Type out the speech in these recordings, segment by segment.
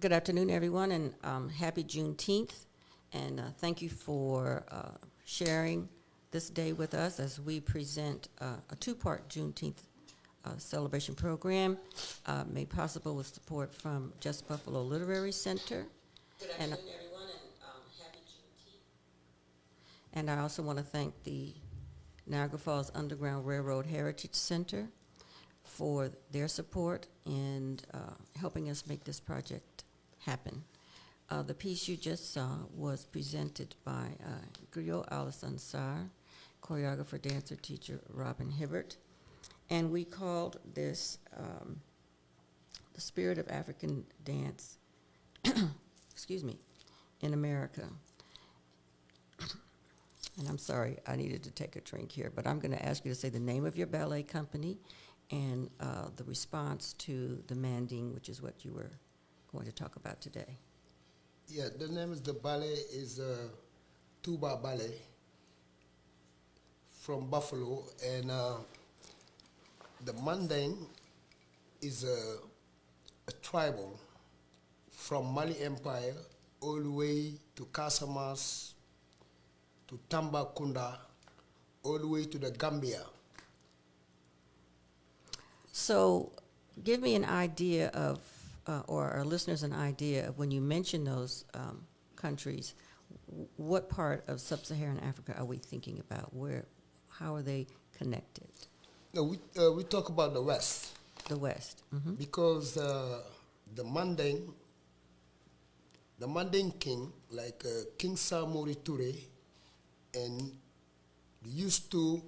Good afternoon, everyone, and happy Juneteenth. And thank you for sharing this day with us as we present a two-part Juneteenth celebration program made possible with support from Just Buffalo Literary Center. Good afternoon, everyone, and happy Juneteenth. And I also want to thank the Niagara Falls Underground Railroad Heritage Center for their support and helping us make this project happen. The piece you just saw was presented by Griot Alassane, choreographer, dancer, teacher Robin Hibbert, and we called this The Spirit of African Dance, excuse me, in America. And I'm sorry, I needed to take a drink here, but I'm going to ask you to say the name of your ballet company and the response to the Manding, which is what you were going to talk about today. Yeah, the name of the ballet is Tuba Ballet from Buffalo, and the Manding is a tribal from Mali Empire all the way to Casamance, to Tambacounda, all the way to the Gambia. So give me an idea of, or our listeners an idea of when you mention those countries, what part of sub-Saharan Africa are we thinking about? How are they connected? No, we talk about the West. The West. Mm-hmm. Because the Manding king, like King Samori Touré, and used to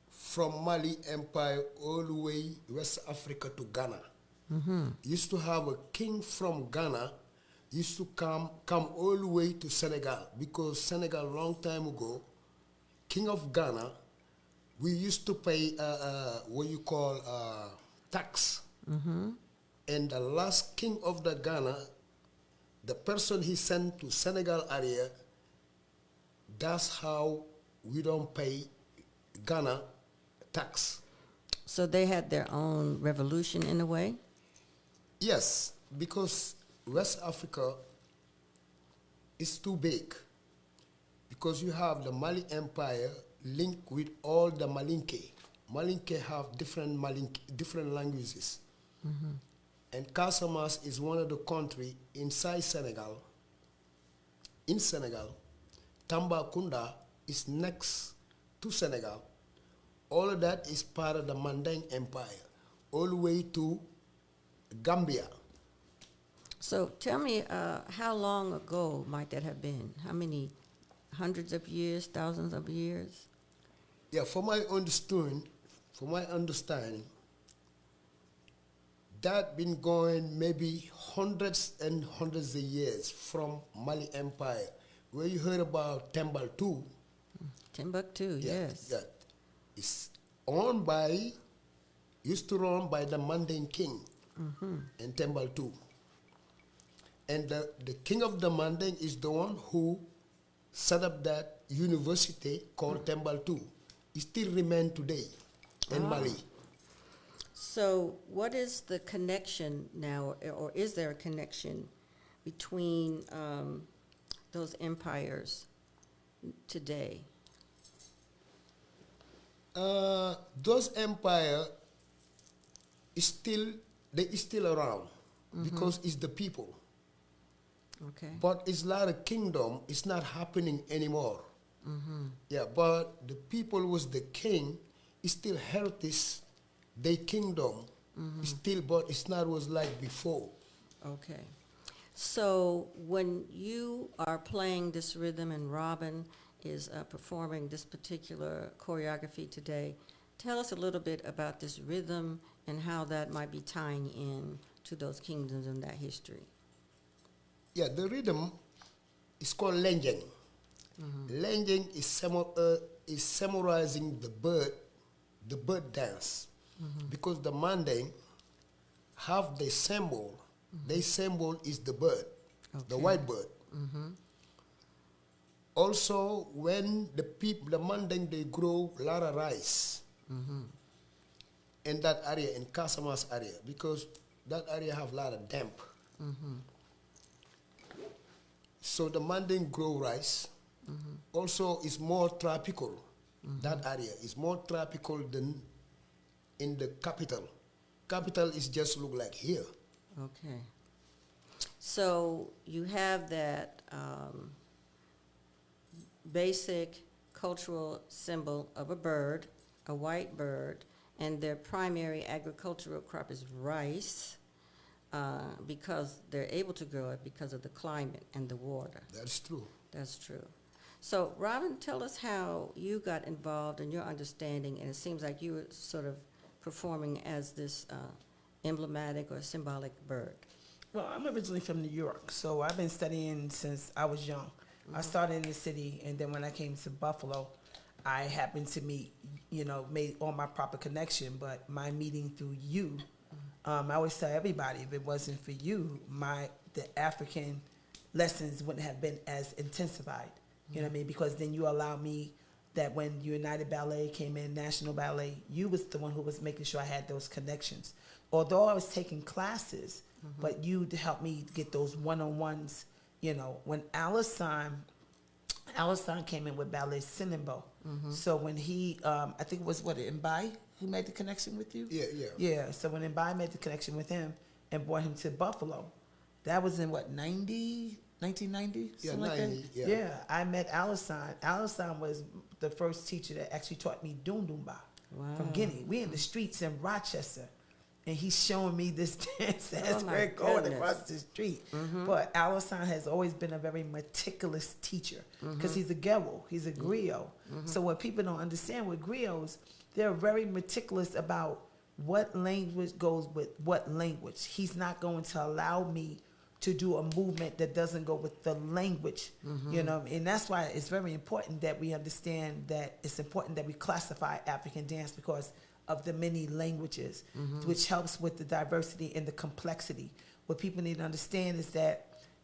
from Mali Empire all the way West Africa to Ghana. Mm-hmm. Used to have a king from Ghana, used to come all the way to Senegal, because Senegal long time ago, king of Ghana, we used to pay what you call tax. Mm-hmm. And the last king of the Ghana, the person he sent to Senegal area, that's how we don't pay Ghana tax. So they had their own revolution in a way? Yes, because West Africa is too big. Because you have the Mali Empire linked with all the Malinke. Malinke have different languages. Mm-hmm. And Casamance is one of the countries inside Senegal. In Senegal, Tambacounda is next to Senegal. All of that is part of the Manding Empire, all the way to Gambia. So tell me, how long ago might that have been? How many hundreds of years, thousands of years? Yeah, for my understanding, that been going maybe hundreds and hundreds of years from Mali Empire, where you heard about Timbuktu. Timbuktu, yes. Yeah, it's used to run by the Manding king in Timbuktu. And the king of the Manding is the one who set up that university called Timbuktu. It still remains today in Mali. So what is the connection now, or is there a connection between those empires today? Those empire is still around because it's the people. Okay. But it's a lot of kingdom. It's not happening anymore. Mm-hmm. Yeah, but the people was the king. It still held their kingdom. Still, but it's not was like before. Okay. So when you are playing this rhythm and Robin is performing this particular choreography today, tell us a little bit about this rhythm and how that might be tying in to those kingdoms and that history. Yeah, the rhythm is called lenging. Lenging is summarizing the bird dance, because the Manding have the symbol. Their symbol is the bird, the white bird. Also, when the Manding, they grow a lot of rice in that area, in Casamance area, because that area have a lot of damp. So the Manding grow rice. Also, is more tropical. That area is more tropical than in the capital. Capital is just look like here. Okay. So you have that basic cultural symbol of a bird, a white bird, and their primary agricultural crop is rice because they're able to grow it because of the climate and the water. That's true. That's true. So, Robin, tell us how you got involved in your understanding, and it seems like you were sort of performing as this emblematic or symbolic bird. Well, I'm originally from New York, so I've been studying since I was young. I started in the city, and then when I came to Buffalo, I happened to meet, made all my proper connection, but my meeting through you, I always tell everybody, if it wasn't for you, the African lessons wouldn't have been as intensified. You know what I mean? Because then you allowed me that when United Ballet came in, National Ballet, you was the one who was making sure I had those connections. Although I was taking classes, but you helped me get those one-on-ones. When Alison came in with Ballet Sinimbo. So when he, I think it was Mbai who made the connection with you? Yeah. Yeah, so when Mbai made the connection with him and brought him to Buffalo, that was in 1990? Yeah, Something like 90, that? yeah. Yeah, I met Alison. Alison was the first teacher that actually taught me Dundumba from Guinea. We in the streets in Rochester, and he's showing me this dance as my we're going goodness. across the street. But Alison has always been a very meticulous teacher because he's a Gero, he's a griot. So what people don't understand with griots, they're very meticulous about what language goes with what language. He's not going to allow me to do a movement that doesn't go with the language, and that's why it's very important that we understand that it's important that we classify African dance because of the many languages, which helps with the diversity and the complexity. What people need to understand is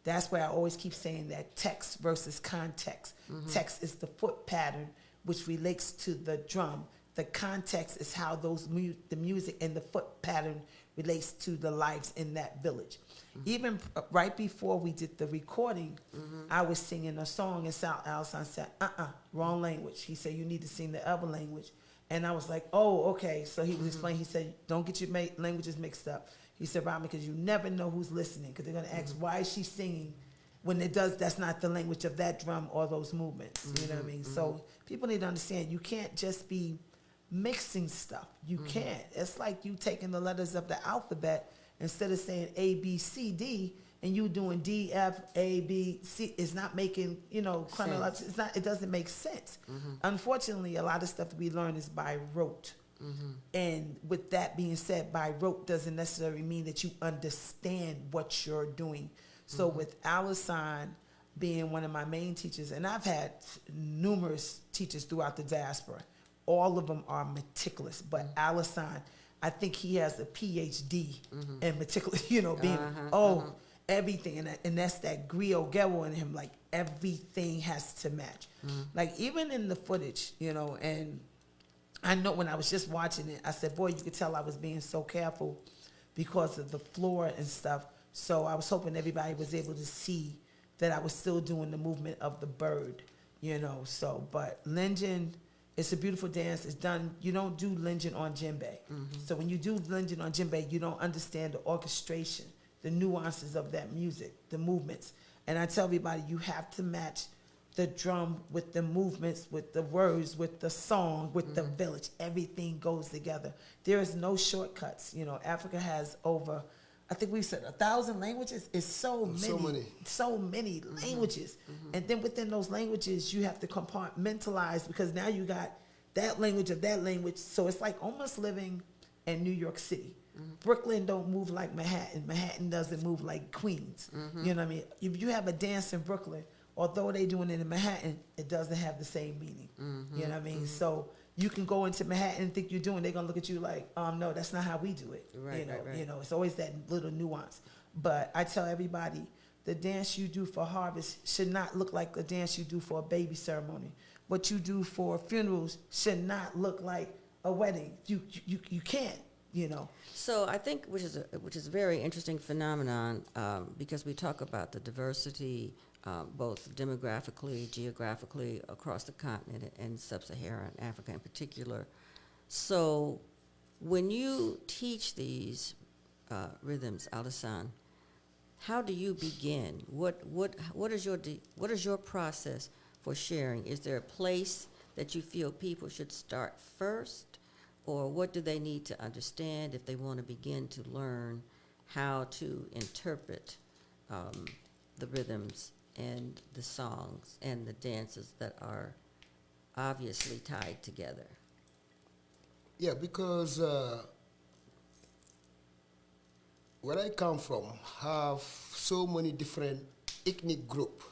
that's where I always keep saying that text versus context. Text is the foot pattern, which relates to the drum. The context is how the music and the foot pattern relates to the lives in that village. Even right before we did the recording, I was singing a song and Alison said, wrong language. He said, you need to sing the other language. And I was like, oh, okay. So he was explaining, he said, don't get your languages mixed up. He said, Robin, because you never know who's listening, because they're going to ask, why is she singing when that's not the language of that drum or those movements. You know what I mean? So people need to understand, you can't just be mixing stuff. You can't. It's like you taking the letters of the alphabet instead of saying A, B, C, D, and you doing D, F, A, B, C. It's not making, chronological. It's not. It doesn't make sense. Unfortunately, a lot of stuff that we learn is by rote. And with that being said, by rote doesn't necessarily mean that you understand what you're doing. So with Alison being one of my main teachers, and I've had numerous teachers throughout the diaspora, all of them are meticulous, but Alison, I think he has a PhD in meticulous, being, everything. And that's that griot Gero in him, like everything has to match. Like even in the footage, and I know when I was just watching it, I said, boy, you could tell I was being so careful because of the floor and stuff. So I was hoping everybody was able to see that I was still doing the movement of the bird, so, but Lingen, it's a beautiful dance. It's done. You don't do lingen on djembe. So when you do lingen on djembe, you don't understand the orchestration, the nuances of that music, the movements. And I tell everybody, you have to match the drum with the movements, with the words, with the song, with the village. Everything goes together. There is no shortcuts. Africa has over, I think we've said 1,000 languages. It's so many languages. And then within those languages, you have to compartmentalize because now you got that language of that language. So it's like almost living in New York City. Brooklyn don't move like Manhattan. Manhattan doesn't move like Queens. You know what I mean? If you have a dance in Brooklyn, although they doing it in Manhattan, it doesn't have the same meaning. You know what I mean? So you can go into Manhattan and think you're doing, they're going to look at you like, no, that's not how we do it. Right. It's always that little nuance. But I tell everybody, the dance you do for harvest should not look like the dance you do for a baby ceremony. What you do for funerals should not look like a wedding. You can't, So I think, which is a very interesting phenomenon, because we talk about the diversity both demographically, geographically, across the continent, and sub-Saharan Africa in particular. So when you teach these rhythms, Alassane, how do you begin? What is your process for sharing? Is there a place that you feel people should start first, or what do they need to understand if they want to begin to learn how to interpret the rhythms and the songs and the dances that are obviously tied together? Yeah, because where I come from have so many different ethnic group.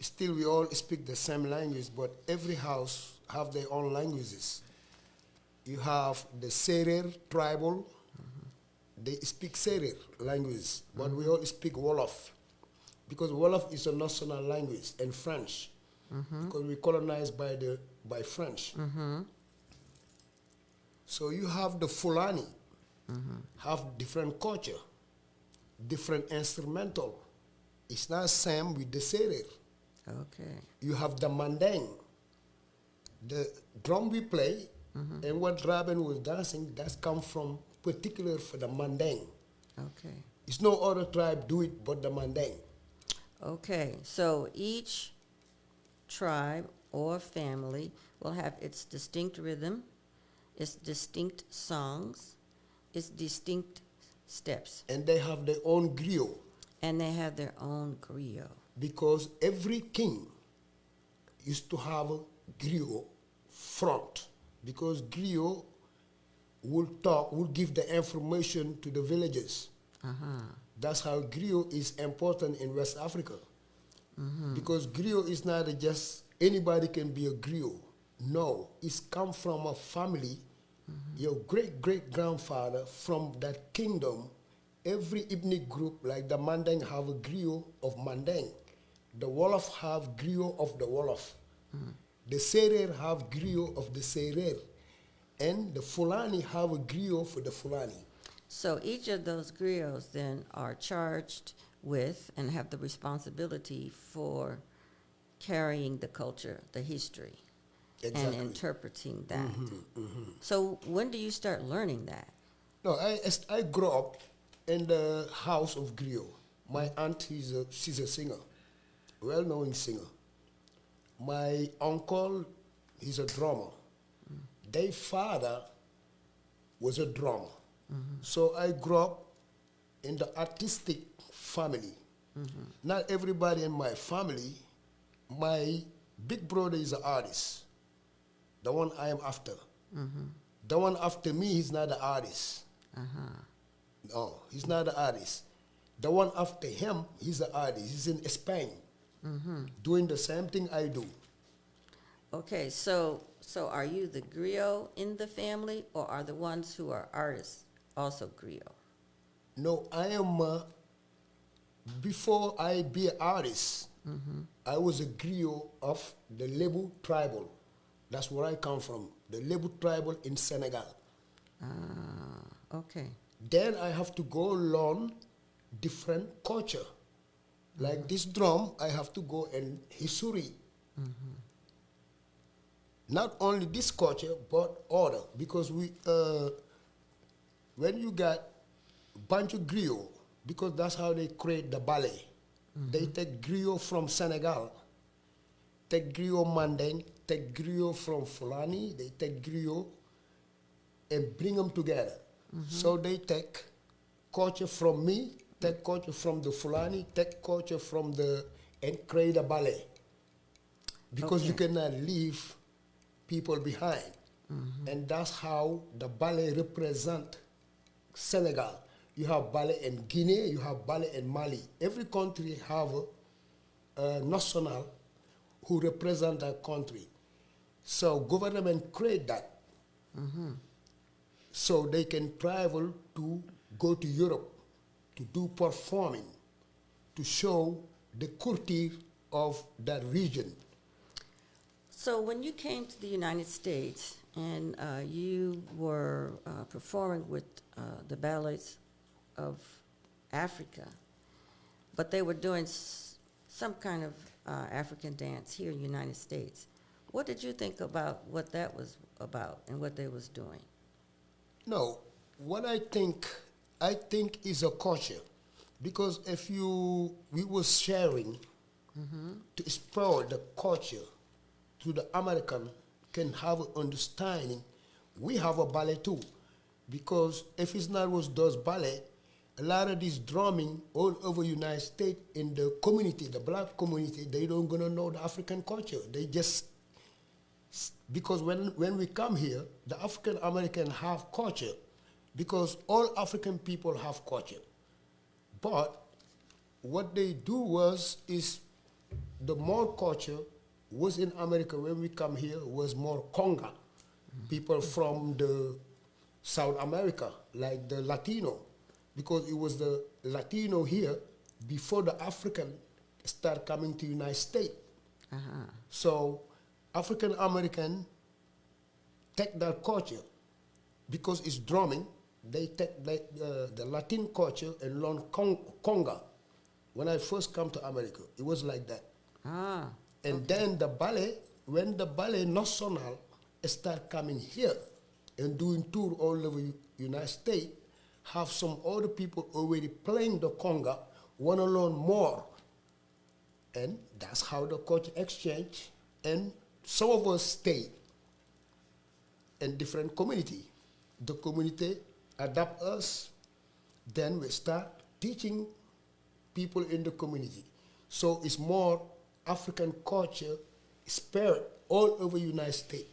Still, we all speak the same language, but every house have their own languages. You have the Serer tribal. They speak Serer language, but we all speak Wolof, because Wolof is a national language, and French, because we colonized by French. So you have the Fulani, have different culture, different instrumental. It's not same with the Serer. Okay. You have the Mandeng, the drum we play, and what Raben was dancing, that's come from particular for the Mandeng. Okay. It's no other tribe do it but the Mandeng. Okay. So each tribe or family will have its distinct rhythm, its distinct songs, its distinct steps, And they have their own griot, and they have their own griot. because every king used to have a griot front, because griot will give the information to the villagers. That's how griot is important in West Africa. Because griot is not just anybody can be a griot. No, it's come from a family. Your great-great-grandfather from that kingdom. Every ethnic group, like the Mandeng have a griot of Mandeng. The Wolof have griot of the Wolof. The Serer have griot of the Serer. And the Fulani have a griot for the Fulani. So each of those griots then are charged with and have the responsibility for carrying the culture, the history, and Exactly. interpreting that. So when do you start learning that? No, I grew up in the house of griot. My aunt, she's a singer, well-known singer. My uncle, he's a drummer. Their father was a drummer. So I grew up in the artistic family. Not everybody in my family. My big brother is an artist, the one I am after. The one after me, he's not an artist. No, he's not an artist. The one after him, he's an artist. He's in Spain, doing the same thing I do. Okay, so are you the griot in the family, or are the ones who are artists also griot? No, I am, before I be an artist, I was a griot of the Lebu tribal. That's where I come from, the Lebu tribal in Senegal. Okay. Then I have to go learn different culture. Like this drum, I have to go in history. Not only this culture, but other. Because when you got bunch of griot, because that's how they create the ballet. They take griot from Senegal, take griot Mandeng, take griot from Fulani, they take griot and bring them together. So they take culture from me, take culture from the Fulani, take culture from and create a ballet. Because you Okay. cannot leave people behind. And that's how the ballet represent Senegal. You have ballet in Guinea, you have ballet in Mali. Every country have a national who represent that country. So government create that. So they can travel to go to Europe to do performing, to show the culture of that region. So when you came to the United States and you were performing with the ballets of Africa, but they were doing some kind of African dance here in the United States. What did you think about what that was about and what they was doing? No, what I think is a culture, because if we were sharing to explore the culture to the American can have an understanding. We have a ballet too, because if it's not was does ballet, a lot of this drumming all over United States in the community, the black community, they don't gonna know the African culture. They just because when we come here, the African American have culture, because all African people have culture. But what they do is the more culture was in America when we come here was more Conga, people from the South America, like the Latino, because it was the Latino here before the African start coming to United States. So African American take that culture because it's drumming. They take the Latin culture and learn conga. When I first come to America, it was like that. And then the ballet, when the Ballet National start coming here and doing tour all over United States, have some other people already playing the conga, want to learn more. And that's how the culture exchange. And some of us stay in different community. The community adapt us, then we start teaching people in the community. So it's more African culture spread all over United States.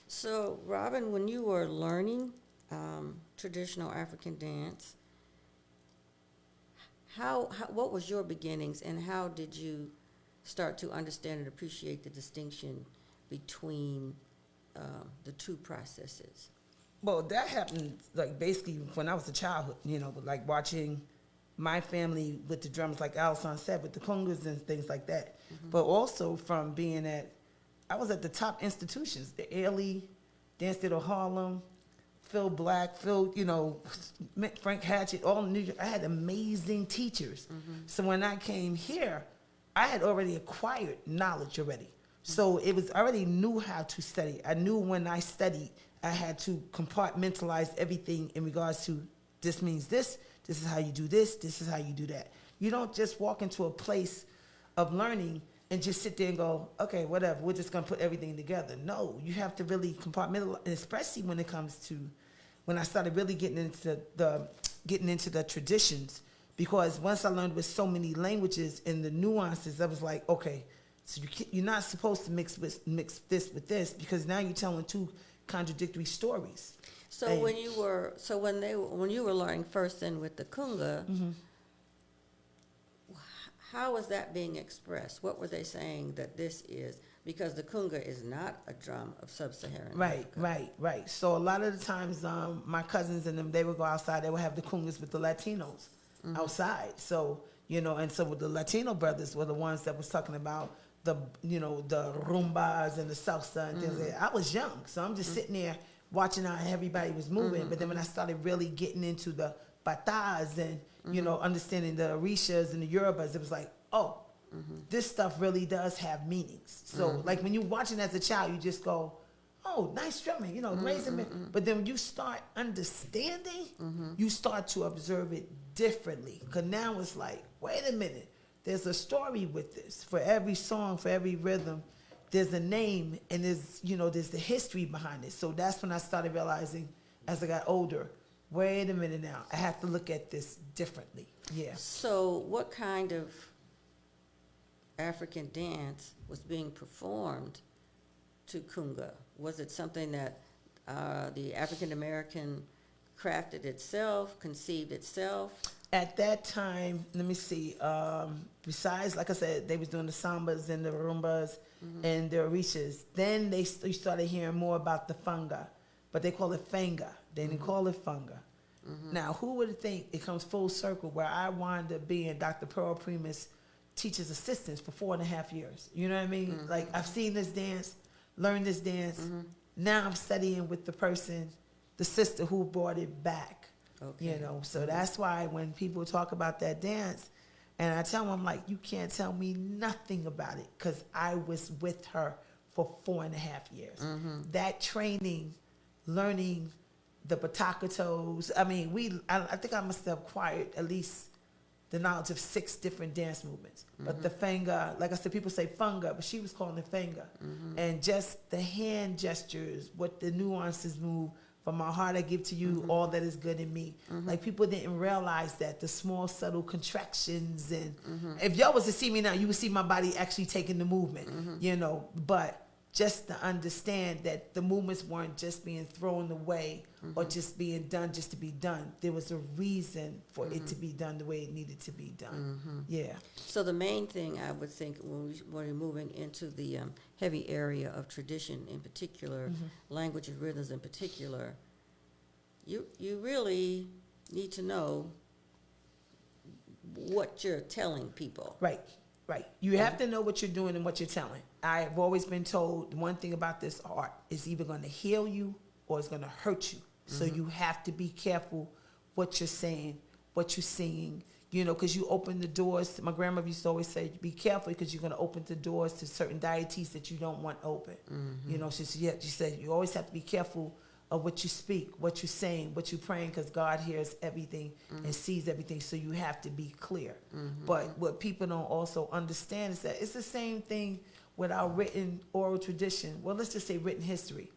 So, Robin, when you were learning traditional African dance, what was your beginnings, and how did you start to understand and appreciate the distinction between the two processes? Well, that happened like basically when I was a child, like watching my family with the drums, like Alison said, with the congas and things like that. But also from being I was at the top institutions, the Ailey, Dance Theater Harlem, Phil Black, Frank Hatchett, all in New York. I had amazing teachers. So when I came here, I had already acquired knowledge already. So it was I already knew how to study. I knew when I studied, I had to compartmentalize everything in regards to this means this is how you do this is how you do that. You don't just walk into a place of learning and just sit there and go, okay, whatever, we're just gonna put everything together. No, you have to really compartmentalize, especially when it comes to, when I started really getting into the traditions, because once I learned with so many languages and the nuances, I was like, okay, so you're not supposed to mix this with this, because now you're telling two contradictory stories. So And- when you were learning first then with the kunga, how was that being expressed? What were they saying that this is? Because the kunga is not a drum of sub-Saharan Africa. Right. So a lot of the times, my cousins and them, they would go outside. They would have the kungas with the Latinos outside. So and so the Latino brothers were the ones that was talking about the rumbas and the salsa and things like that. I was young, so I'm just sitting there watching how everybody was moving. But then when I started really getting into the batas and understanding the orishas and the yorubas, it was like, oh, this stuff really does have meanings. So like when you're watching as a child, you just go, oh, nice drumming, raising. But then when you start understanding, you start to observe it differently. Because now it's like, wait a minute, there's a story with this. For every song, for every rhythm, there's a name, and there's the history behind it. So that's when I started realizing, as I got older, wait a minute now, I have to look at this differently. Yeah. So what kind of African dance was being performed to kunga? Was it something that the African American crafted itself, conceived itself? At that time, let me see, besides, like I said, they was doing the sambas and the rumbas and the orishas. Then you started hearing more about the funga, but they call it fanga. They didn't call it funga. Now, who would think it comes full circle where I wound up being Dr. Pearl Primus' teacher's assistant for 4.5 years? You know what I mean? Like, I've seen this dance, learned this dance. Now I'm studying with the person, the sister who brought it back. Okay. So that's why when people talk about that dance, And I tell them, like, you can't tell me nothing about it because I was with her for 4.5 years. That training, learning the Batakatos. I mean, I think I must have acquired at least the knowledge of 6 different dance movements. But the Fanga, like I said, people say Funga, but she was calling it Fanga. And just the hand gestures, what the nuances move, from my heart I give to you all that is good in me. Like, people didn't realize that, the small subtle contractions. And if y'all was to see me now, you would see my body actually taking the movement, you know. But just to understand that the movements weren't just being thrown away or just being done just to be done. There was a reason for it to be done the way it needed to be done. Yeah. So the main thing I would think when we're moving into the heavy area of tradition in particular, language and rhythms in particular, you really need to know what you're telling people. Right. You have to know what you're doing and what you're telling. I've always been told one thing about this art is either going to heal you or it's going to hurt you. So you have to be careful what you're saying, what you're singing, you know, because you open the doors. My grandmother used to always say, be careful because you're going to open the doors to certain deities that you don't want open. You know, she said, you always have to be careful of what you speak, what you're saying, what you're praying, because God hears everything and sees everything, so you have to be clear. But what people don't also understand is that it's the same thing with our written oral tradition. Well, let's just say written history.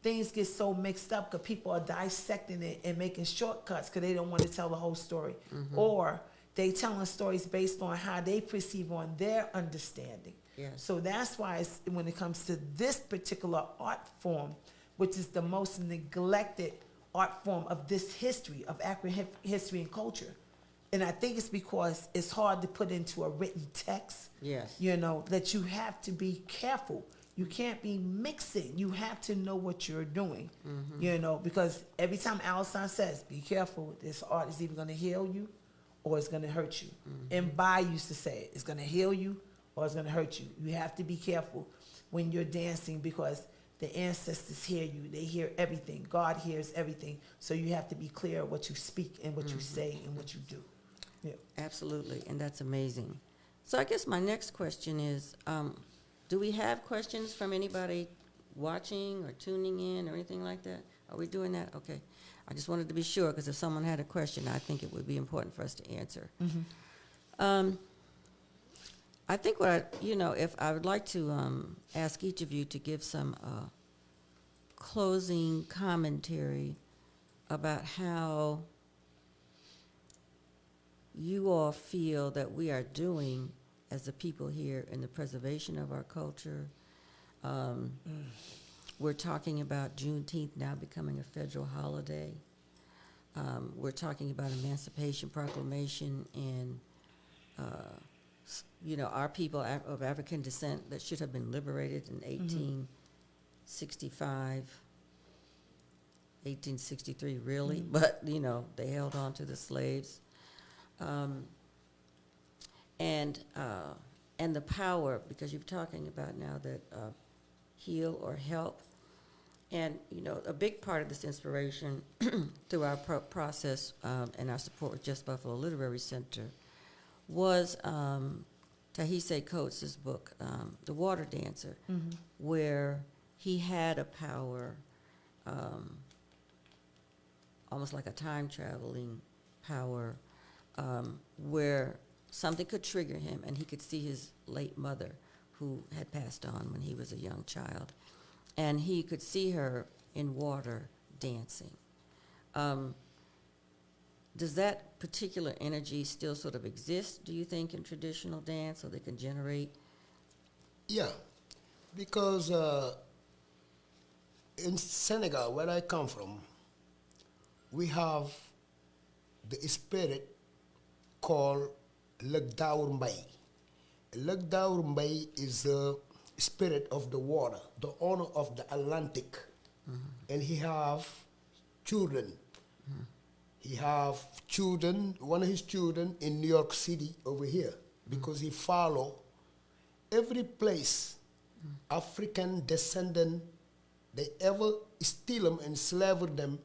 Things get so mixed up because people are dissecting it and making shortcuts because they don't want to tell the whole story. Or they telling stories based on how they perceive on their understanding. Yes. So that's why when it comes to this particular art form, which is the most neglected art form of this history, of African history and culture. And I think it's because it's hard to put into a written text. Yes. You know, that you have to be careful. You can't be mixing. You have to know what you're doing, you know, because every time Alison says, be careful, this art is either going to heal you or it's going to hurt you. And Bai used to say, it's going to heal you or it's going to hurt you. You have to be careful when you're dancing because the ancestors hear you. They hear everything. God hears everything. So you have to be clear what you speak and what you say and what you do. Yeah. Absolutely, and that's amazing. So I guess my next question is, do we have questions from anybody watching or tuning in or anything like that? Are we doing that? Okay. I just wanted to be sure because if someone had a question, I think it would be important for us to answer. I think if I would like to ask each of you to give some closing commentary about how you all feel that we are doing as a people here in the preservation of our culture. We're talking about Juneteenth now becoming a federal holiday. We're talking about Emancipation Proclamation and, our people of African descent that should have been liberated in 1865, 1863 really, but, they held on to the slaves. And the power, because you're talking about now that heal or help. And, a big part of this inspiration through our process and our support with Just Buffalo Literary Center was Tahise Coates' book, The Water Dancer, where he had a power, almost like a time-traveling power, where something could trigger him, and he could see his late mother, who had passed on when he was a young child, and he could see her in water dancing. Does that particular energy still sort of exist, do you think, in traditional dance, so they can generate? Yeah, because in Senegal, where I come from, we have the spirit called Legdaour Mbay. Legdaour Mbay is the spirit of the water, the owner of the Atlantic. And he have children. He have children, one of his children in New York City over here, because he follow every place African descendant, they ever steal them and slave them,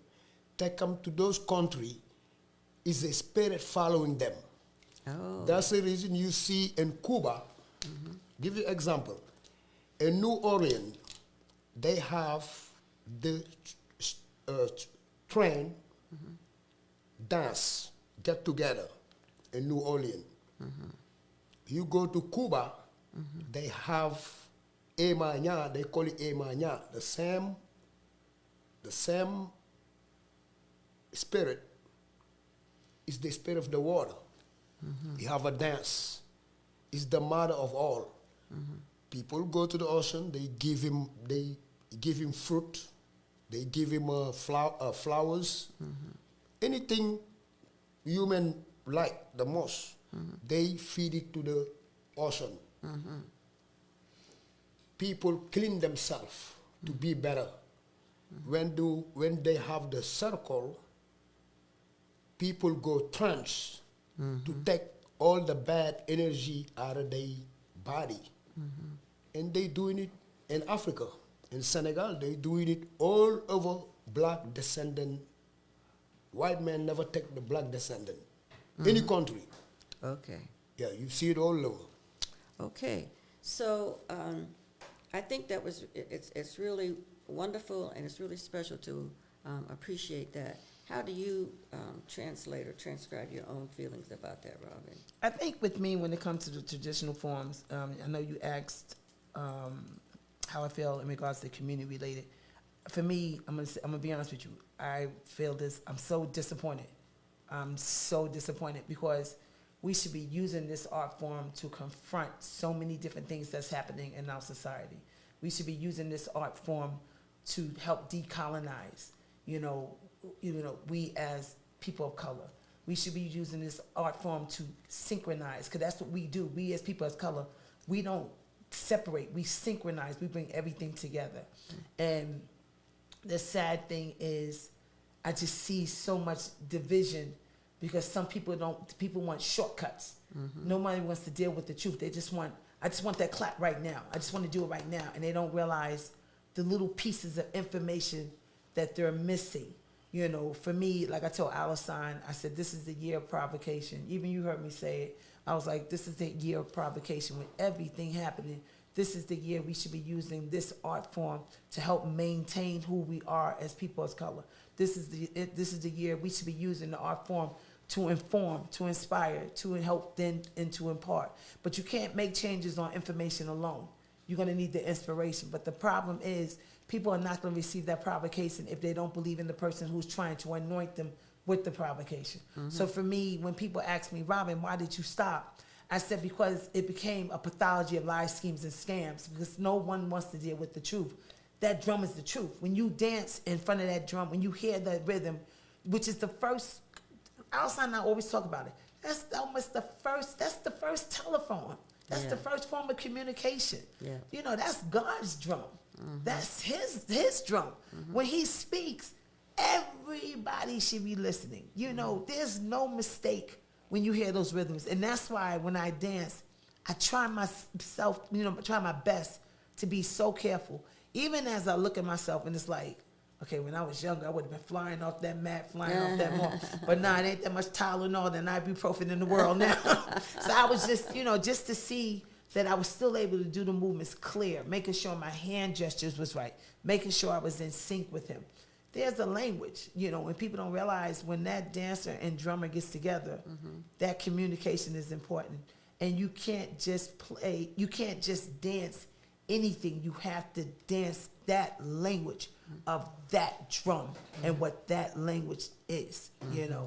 take them to those countries, is the spirit following them. Oh. That's the reason you see in Cuba, give you example, in New Orleans, they have the train dance get together in New Orleans. You go to Cuba, they have Emanya, they call it Emanya, the same spirit is the spirit of the water. You have a dance. It's the mother of all. People go to the ocean. They give him fruit. They give him flowers. Anything human like the most, they feed it to the ocean. People clean themselves to be better. When they have the circle, people go trance to take all the bad energy out of their body. And they doing it in Africa. In Senegal, they doing it all over black descendant. White man never take the black descendant. Any country. Okay. Yeah, you see it all over. Okay. So I think that it's really wonderful and it's really special to appreciate that. How do you translate or transcribe your own feelings about that, Robin? I think with me, when it comes to the traditional forms, I know you asked how I feel in regards to community related. For me, I'm gonna be honest with you. I feel this. I'm so disappointed. I'm so disappointed because we should be using this art form to confront so many different things that's happening in our society. We should be using this art form to help decolonize. We as people of color, we should be using this art form to synchronize, because that's what we do. We as people of color, we don't separate, we synchronize, we bring everything together. And the sad thing is, I just see so much division because some people want shortcuts. Nobody wants to deal with the truth. I just want that clap right now. I just want to do it right now. And they don't realize the little pieces of information that they're missing. For me, like I told Alison, I said, this is the year of provocation. Even you heard me say it. I was like, this is the year of provocation. With everything happening, this is the year we should be using this art form to help maintain who we are as people of color. This is the year we should be using the art form to inform, to inspire, to help, and to impart. But you can't make changes on information alone. You're going to need the inspiration. But the problem is, people are not going to receive that provocation if they don't believe in the person who's trying to anoint them with the provocation. So for me, when people ask me, Robin, why did you stop? I said, because it became a pathology of lies, schemes, and scams, because no one wants to deal with the truth. That drum is the truth. When you dance in front of that drum, when you hear the rhythm, which is the first, Alison and I always talk about it, that's almost the first telephone. That's the first form of communication. Yeah. That's God's drum. That's his drum. When he speaks, everybody should be listening. There's no mistake when you hear those rhythms. And that's why when I dance, I try try my best to be so careful. Even as I look at myself and it's like, okay, when I was younger, I would have been flying off that mat, flying off that wall. But now it ain't that much Tylenol and ibuprofen in the world now. So I was just, just to see that I was still able to do the movements clear, making sure my hand gestures was right, making sure I was in sync with him. There's a language, when people don't realize when that dancer and drummer gets together, that communication is important. And you can't just dance anything. You have to dance that language of that drum and what that language is,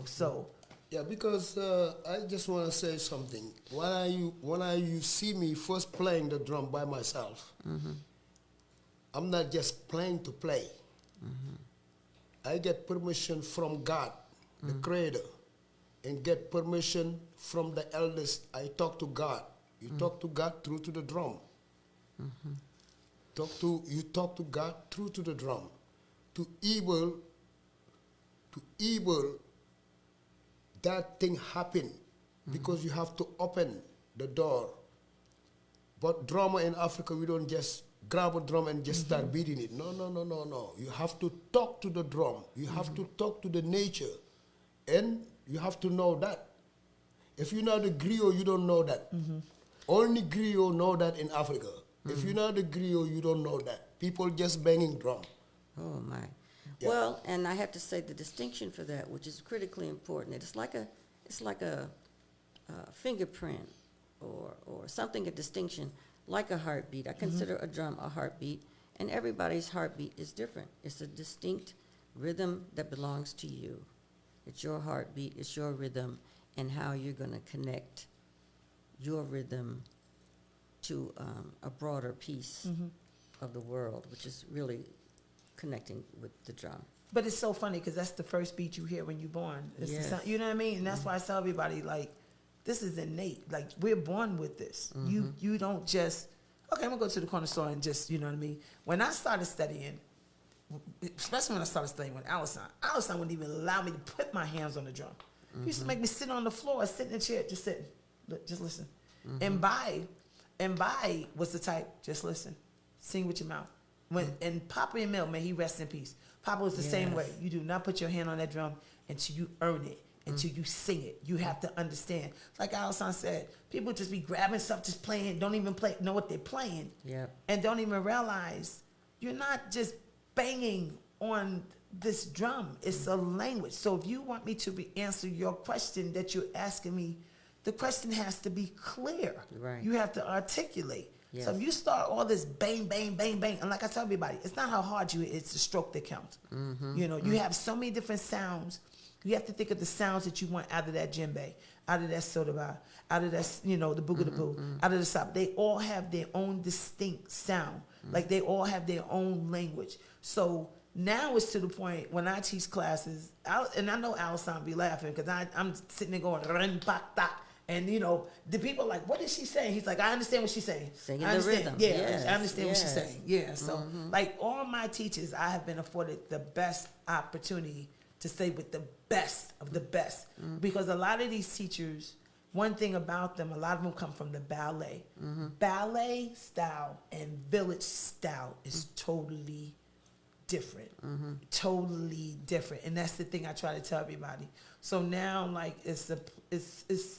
so. Yeah, because I just want to say something. When you see me first playing the drum by myself, I'm not just playing to play. I get permission from God, the Creator, and get permission from the elders. I talk to God. You talk to God through to the drum. You talk to God through to the drum. To able that thing happen, because you have to open the door. But drummer in Africa, we don't just grab a drum and just start beating it. No. You have to talk to the drum. You have to talk to the nature. And you have to know that. If you're not a griot, you don't know that. Only griot know that in Africa. If you're not a griot, you don't know that. People just banging drum. Oh my. Yeah. Well, and I have to say the distinction for that, which is critically important. It's like a fingerprint or something, a distinction, like a heartbeat. I consider a drum a heartbeat, and everybody's heartbeat is different. It's a distinct rhythm that belongs to you. It's your heartbeat, it's your rhythm, and how you're going to connect your rhythm to a broader piece of the world, which is really connecting with the drum. But it's so funny because that's the first beat you hear when you're born. It's the Yes. sound, you know what I mean? And that's why I tell everybody, like, this is innate. Like, we're born with this. You don't just, okay, I'm going to go to the corner store and just, you know what I mean? When I started studying, especially when I started studying with Allison wouldn't even allow me to put my hands on the drum. He used to make me sit on the floor, sit in a chair, just sit, just listen. And Bai was the type, just listen, sing with your mouth. And Papa Emil, may he rest in peace. Papa was the same way. You do not put your hand on that drum until you earn it, until you sing it. You have to understand. Like Allison said, people just be grabbing stuff, just playing, don't even know what they're playing, and don't even realize you're not just banging on this drum. It's a language. So if you want me to answer your question that you're asking me, the question has to be clear. Right. You have to articulate. Yes. So if you start all this bang, bang, bang, bang, and like I tell everybody, it's not how hard you hit, it's the stroke that counts. You know, you have so many different sounds. You have to think of the sounds that you want out of that djembe, out of that soda bar, out of that, you know, the boogaloo, out of the sop. They all have their own distinct sound. Like they all have their own language. So now it's to the point when I teach classes, and I know Allison be laughing because I'm sitting there going, "Ren, pak, tak." And, you know, the people are like, what is she saying? He's like, I understand what she's saying. Singing I the understand. rhythm. Yeah, Yes, I understand what she's yes. saying. Yeah, so, like, all my teachers, I have been afforded the best opportunity to stay with the best of the best. Because a lot of these teachers, one thing about them, a lot of them come from the ballet. Ballet style and village style is totally different. Totally different. And that's the thing I try to tell everybody. So now, like, it's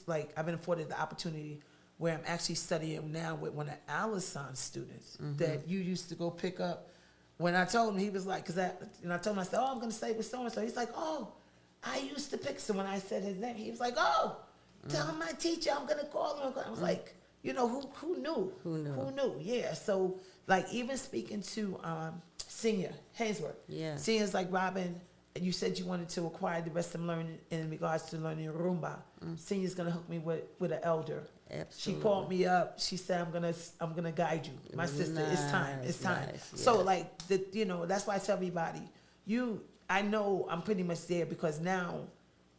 like I've been afforded the opportunity where I'm actually studying now with one of Allison's students that you used to go pick up. When I told him, he was like, I told him, I said, oh, I'm going to stay with so-and-so. He's like, oh, I used to pick. So when I said his name, he was like, oh, tell him my teacher, I'm going to call him. I was like, you know, who knew? Who knew? Who knew? Yeah. So, like, even speaking to Senior Hainsworth. Yeah. Senior's like, Robin, you said you wanted to acquire the rest of learning in regards to learning Rumba. Senior's gonna hook me with an elder. Absolutely. She called me up. She said, I'm gonna guide you, my sister. It's time. It's time. Nice, So yes. like that's why I tell everybody, I know I'm pretty much there because now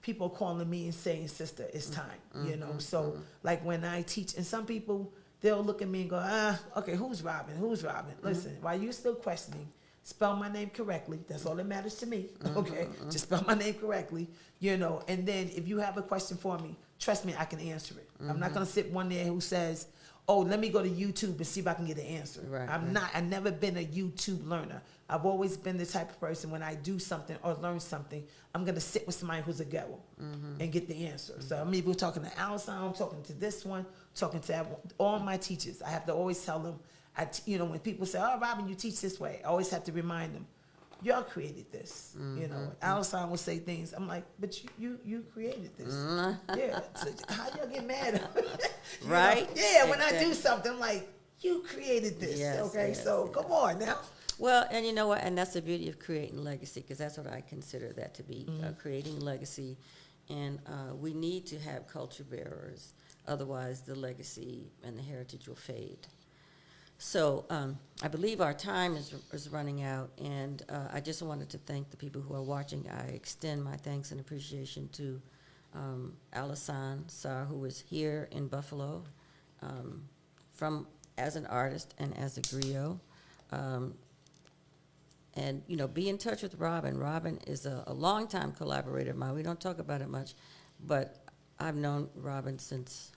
people are calling me and saying, sister, it's time. You know. So like when I teach, and some people they'll look at me and go, okay, who's Robin? Who's Robin? Listen, while you're still questioning, spell my name correctly. That's all that matters to me. Okay? Just spell my name correctly, you know. And then if you have a question for me, trust me, I can answer it. I'm not going to sit one there who says, oh, let me go to YouTube and see if I can get an answer. Right, I've never been a YouTube learner. I've always been the type of person when I do something or learn something, I'm going to sit with somebody who's a girl and get the answer. So I'm even talking to Allison, I'm talking to this one, talking to all my teachers. I have to always tell them, when people say, oh, Robin, you teach this way, I always have to remind them, y'all created this. You know, Allison will say things. I'm like, but you created this. Yeah. So how y'all get mad? You Right? know? Yeah, when I Exactly. do something, I'm like, you created this. Yes, Okay, yes, so yes. come on now. Well, and you know what? And that's the beauty of creating legacy, because that's what I consider that to be, creating legacy. And we need to have culture bearers. Otherwise, the legacy and the heritage will fade. So I believe our time is running out, and I just wanted to thank the people who are watching. I extend my thanks and appreciation to Alison Sarr, who is here in Buffalo, as an artist and as a griot. And, be in touch with Robin. Robin is a longtime collaborator of mine. We don't talk about it much, but I've known Robin since,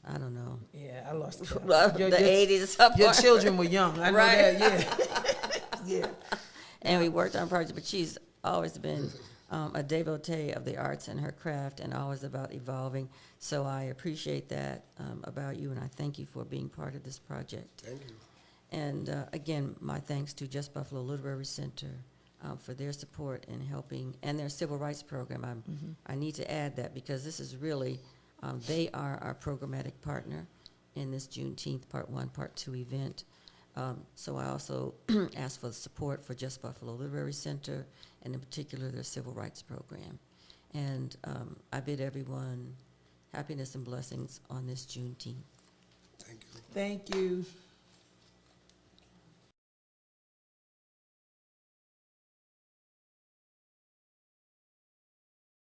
I don't know, Yeah, I lost the count. 80s. Somewhere. Your children were young. I know Right. that, yeah. Yeah. And we worked on projects, but she's always been a devotee of the arts and her craft and always about evolving. So I appreciate that about you, and I thank you for being part of this project. Thank you. And again, my thanks to Just Buffalo Literary Center for their support in helping, and their civil rights program. I need to add that because this is really, they are our programmatic partner in this Juneteenth Part 1, Part 2 event. So I also ask for the support for Just Buffalo Literary Center, and in particular their civil rights program. And I bid everyone happiness and blessings on this Juneteenth. Thank you. Thank you.